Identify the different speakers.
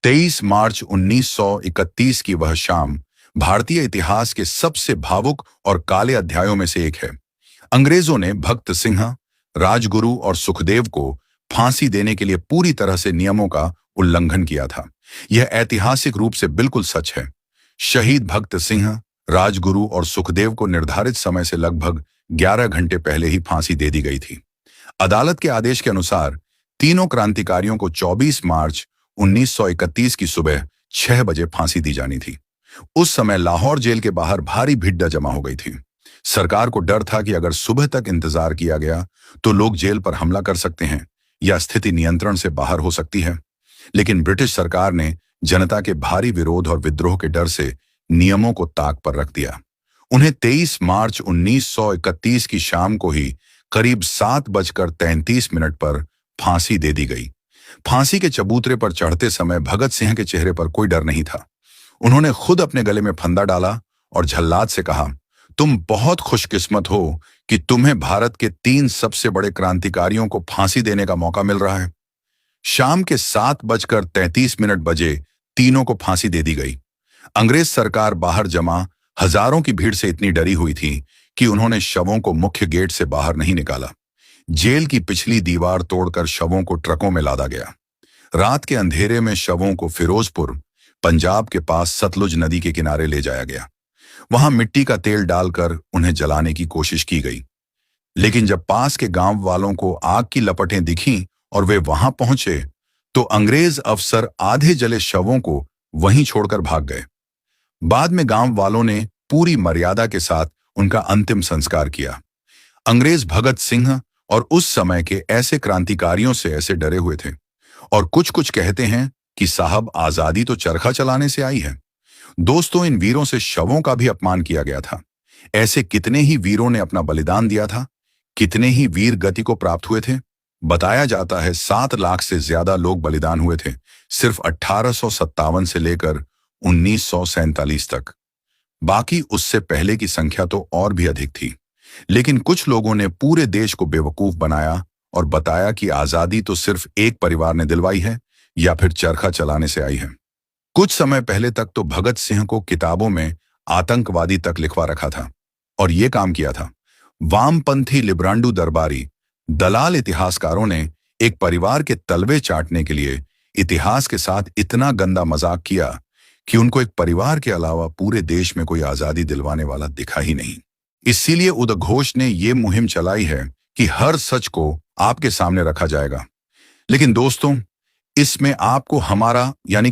Speaker 1: 23 मार्च 1931 की वह शाम भारतीय इतिहास के सबसे भावुक और काले अध्यायों में से एक है। अंग्रेजों ने भगत सिंह, राजगुरु और सुखदेव को फांसी देने के लिए पूरी तरह से नियमों का उल्लंघन किया था। यह ऐतिहासिक रूप से बिल्कुल सच है। शहीद भगत सिंह, राजगुरु और सुखदेव को निर्धारित समय से लगभग 11 घंटे पहले ही फांसी दे दी गई थी। अदालत के आदेश के अनुसार तीनों क्रांतिकारियों को 24 मार्च 1931 की सुबह 6 बजे फांसी दी जानी थी। उस समय लाहौर जेल के बाहर भारी भीड़ जमा हो गई थी। सरकार को डर था कि अगर सुबह तक इंतजार किया गया तो लोग जेल पर हमला कर सकते हैं या स्थिति नियंत्रण से बाहर हो सकती है। लेकिन ब्रिटिश सरकार ने जनता के भारी विरोध और विद्रोह के डर से नियमों को ताक पर रख दिया। उन्हें 23 मार्च 1931 की शाम को ही करीब 7:33 पर फांसी दे दी गई। फांसी के चबूतरे पर चढ़ते समय भगत सिंह के चेहरे पर कोई डर नहीं था। उन्होंने खुद अपने गले में फंदा डाला और झल्लाद से कहा, तुम बहुत खुशकिस्मत हो कि तुम्हें भारत के 3 सबसे बड़े क्रांतिकारियों को फांसी देने का मौका मिल रहा है। शाम के 7:33 बजे तीनों को फांसी दे दी गई। अंग्रेज सरकार बाहर जमा हजारों की भीड़ से इतनी डरी हुई थी कि उन्होंने शवों को मुख्य गेट से बाहर नहीं निकाला। जेल की पिछली दीवार तोड़कर शवों को ट्रकों में लादा गया। रात के अंधेरे में शवों को फिरोजपुर, पंजाब के पास सतलुज नदी के किनारे ले जाया गया। वहां मिट्टी का तेल डालकर उन्हें जलाने की कोशिश की गई। लेकिन जब पास के गांव वालों को आग की लपटें दिखीं और वे वहां पहुंचे तो अंग्रेज अफसर आधे जले शवों को वहीं छोड़कर भाग गए। बाद में गांव वालों ने पूरी मर्यादा के साथ उनका अंतिम संस्कार किया। अंग्रेज भगत सिंह और उस समय के ऐसे क्रांतिकारियों से ऐसे डरे हुए थे और कुछ कुछ कहते हैं कि साहब आजादी तो चरखा चलाने से आई है। दोस्तों, इन वीरों से शवों का भी अपमान किया गया था। ऐसे कितने ही वीरों ने अपना बलिदान दिया था, कितने ही वीर गति को प्राप्त हुए थे। बताया जाता है 7 लाख से ज्यादा लोग बलिदान हुए थे, सिर्फ 1857 से लेकर 1947 तक। बाकी उससे पहले की संख्या तो और भी अधिक थी। लेकिन कुछ लोगों ने पूरे देश को बेवकूफ बनाया और बताया कि आजादी तो सिर्फ एक परिवार ने दिलवाई है या फिर चरखा चलाने से आई है। कुछ समय पहले तक तो भगत सिंह को किताबों में आतंकवादी तक लिखवा रखा था और ये काम किया था। वामपंथी लिब्रांडू दरबारी दलाल इतिहासकारों ने एक परिवार के तलवे चाटने के लिए इतिहास के साथ इतना गंदा मजाक किया कि उनको एक परिवार के अलावा पूरे देश में कोई आजादी दिलवाने वाला दिखा ही नहीं। इसीलिए उदघोष ने यह मुहिम चलाई है कि हर सच को आपके सामने रखा जाएगा। लेकिन दोस्तों, इसमें आपको हमारा यानी